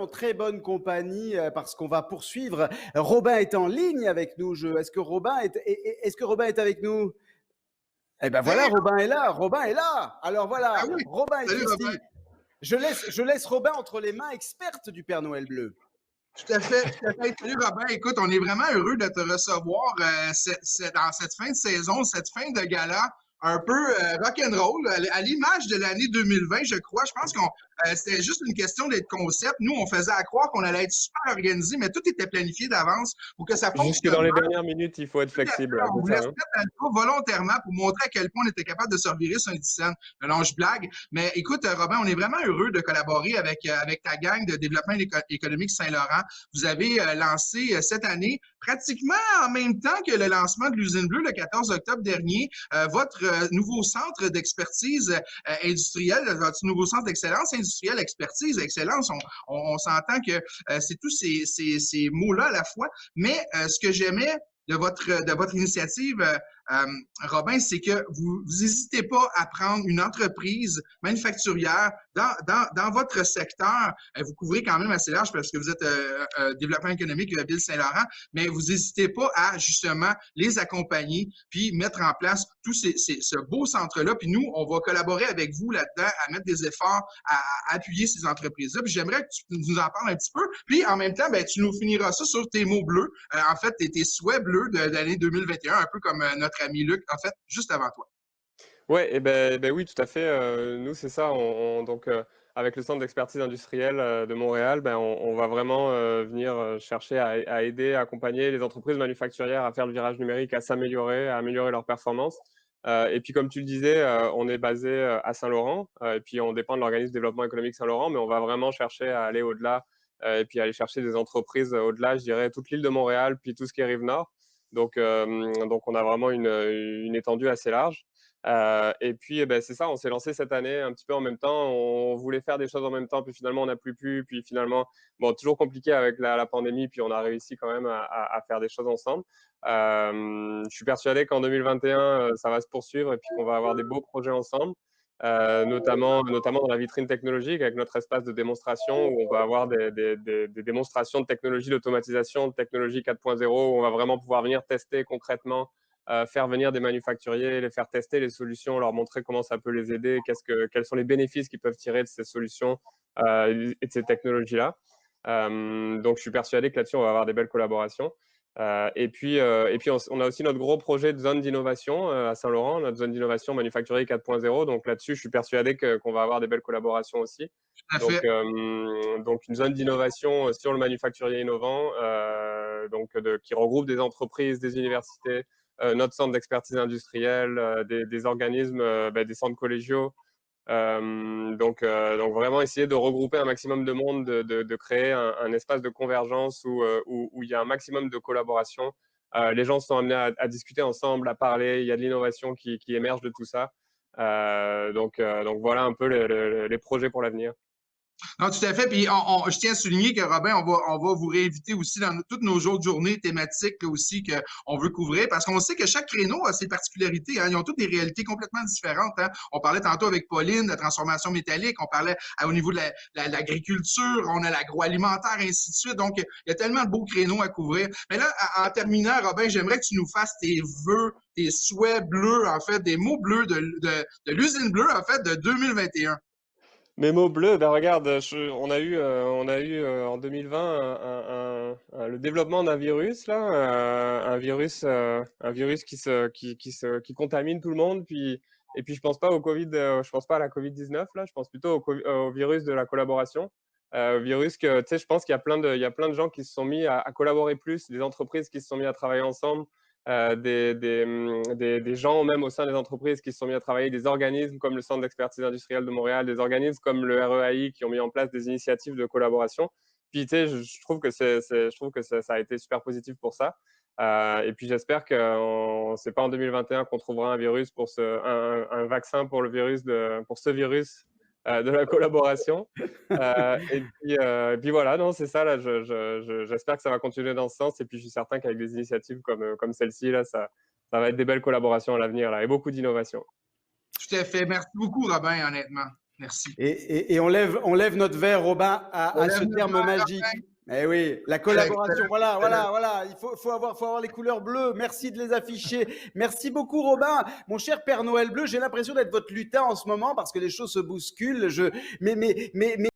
très bonne compagnie parce qu'on va poursuivre. Robin est en ligne avec nous. Est-ce que Robin est avec nous? Eh ben voilà, Hey! Robin est là. Robin est là. Alors Ah voilà, oui! Robin et Salut Robin! Christy. Je laisse Robin entre les mains expertes du Père Noël bleu. Tout à fait, tout à fait. Salut Robin, écoute, on est vraiment heureux de te recevoir dans cette fin de saison, cette fin de gala un peu rock'n'roll, à l'image de l'année 2020, je crois. Je pense qu'on c'était juste une question d'être concept. Nous, on faisait à croire qu'on allait être super organisé, mais tout était planifié d'avance pour que ça Jusque fonctionne dans les bien. dernières minutes, il faut être Tout à fait. flexible, là, On c'est voulait ça, se hein? mettre à l'eau volontairement pour montrer à quel point on était capable de se revirer sur une scène. Non, je blague. Mais écoute, Robin, on est vraiment heureux de collaborer avec ta gang de développement économique Saint-Laurent. Vous avez lancé cette année, pratiquement en même temps que le lancement de l'usine bleue, le 14 octobre dernier, votre nouveau centre d'expertise industrielle, votre nouveau centre d'excellence industrielle, expertise, excellence. On s'entend que c'est tous ces mots-là à la fois. Mais ce que j'aimais de votre initiative, Robin, c'est que vous n'hésitez pas à prendre une entreprise manufacturière dans votre secteur. Vous couvrez quand même assez large parce que vous êtes développement économique Ville-Saint-Laurent, mais vous n'hésitez pas à justement les accompagner puis mettre en place tout ce beau centre-là. Puis nous, on va collaborer avec vous là-dedans à mettre des efforts à appuyer ces entreprises-là. Puis j'aimerais que tu nous en parles un petit peu. Puis en même temps, ben, tu nous finiras ça sur tes mots bleus. En fait, tes souhaits bleus de l'année 2021, un peu comme notre ami Luc, en fait, juste avant toi. Ouais, et ben oui, tout à fait. Nous, c'est ça. Avec le centre d'expertise industrielle de Montréal, ben, on va vraiment venir chercher à aider, à accompagner les entreprises manufacturières à faire le virage numérique, à s'améliorer, à améliorer leurs performances. Et puis, comme tu le disais, on est basé à Saint-Laurent, et puis on dépend de l'organisme développement économique Saint-Laurent, mais on va vraiment chercher à aller au-delà, et puis aller chercher des entreprises au-delà, je dirais, toute l'île de Montréal, puis tout ce qui est Rive-Nord. Donc, on a vraiment une étendue assez large. Et puis, ben, c'est ça, on s'est lancé cette année un petit peu en même temps. On voulait faire des choses en même temps, puis finalement, on n'a plus pu. Puis finalement, bon, toujours compliqué avec la pandémie, puis on a réussi quand même à faire des choses ensemble. Je suis persuadé qu'en 2021, ça va se poursuivre et puis qu'on va avoir des beaux projets ensemble, notamment dans la vitrine technologique avec notre espace de démonstration où on va avoir des démonstrations de technologie d'automatisation, de technologie 4.0, où on va vraiment pouvoir venir tester concrètement, faire venir des manufacturiers, les faire tester les solutions, leur montrer comment ça peut les aider, quels sont les bénéfices qu'ils peuvent tirer de ces solutions et de ces technologies-là. Donc, je suis persuadé que là-dessus, on va avoir des belles collaborations. Et puis on a aussi notre gros projet de zone d'innovation à Saint-Laurent, notre zone d'innovation manufacturier 4.0. Donc là-dessus, je suis persuadé qu'on va avoir des belles collaborations aussi. Tout à Donc, fait. donc une zone d'innovation sur le manufacturier innovant, qui regroupe des entreprises, des universités, notre centre d'expertise industrielle, des organismes, des centres collégiaux. Donc vraiment essayer de regrouper un maximum de monde, de créer un espace de convergence où il y a un maximum de collaboration. Les gens sont amenés à discuter ensemble, à parler. Il y a de l'innovation qui émerge de tout ça. Donc voilà un peu les projets pour l'avenir. Non, tout à fait. Puis je tiens à souligner que Robin, on va vous réinviter aussi dans toutes nos autres journées thématiques aussi qu'on veut couvrir parce qu'on sait que chaque créneau a ses particularités. Hein. Ils ont toutes des réalités complètement différentes. Hein. On parlait tantôt avec Pauline de la transformation métallique, on parlait au niveau de l'agriculture, on a l'agroalimentaire, ainsi de suite. Donc, il y a tellement de beaux créneaux à couvrir. Mais là, en terminant, Robin, j'aimerais que tu nous fasses tes vœux, tes souhaits bleus, en fait, des mots bleus de l'usine bleue, en fait, de 2021. Mes mots bleus, ben regarde, on a eu en 2020 le développement d'un virus là, un virus qui contamine tout le monde. Et puis je pense pas au Covid, je pense pas à la Covid-19 là, je pense plutôt au virus de la collaboration, au virus que tu sais, je pense qu'il y a il y a plein de gens qui se sont mis à collaborer plus, des entreprises qui se sont mis à travailler ensemble, des gens même au sein des entreprises qui se sont mis à travailler, des organismes comme le Centre d'expertise industrielle de Montréal, des organismes comme le REAI qui ont mis en place des initiatives de collaboration. Puis tu sais, je trouve que je trouve que ça a été super positif pour ça. Et puis j'espère que c'est pas en 2021 qu'on trouvera un virus un vaccin pour pour ce virus de la collaboration. Et puis voilà, non, c'est ça, là, j'espère que ça va continuer dans ce sens. Et puis je suis certain qu'avec des initiatives comme celle-ci, là, ça va être des belles collaborations à l'avenir, là, et beaucoup d'innovation. Tout à fait. Merci beaucoup, Robin, honnêtement. Merci. Et on lève notre verre, Robin, à ce terme magique. Eh oui, la collaboration, voilà. Il faut avoir les couleurs bleues. Merci de les afficher. Merci beaucoup, Robin. Mon cher Père Noël bleu, j'ai l'impression d'être votre lutin en ce moment parce que les choses se bousculent. Mais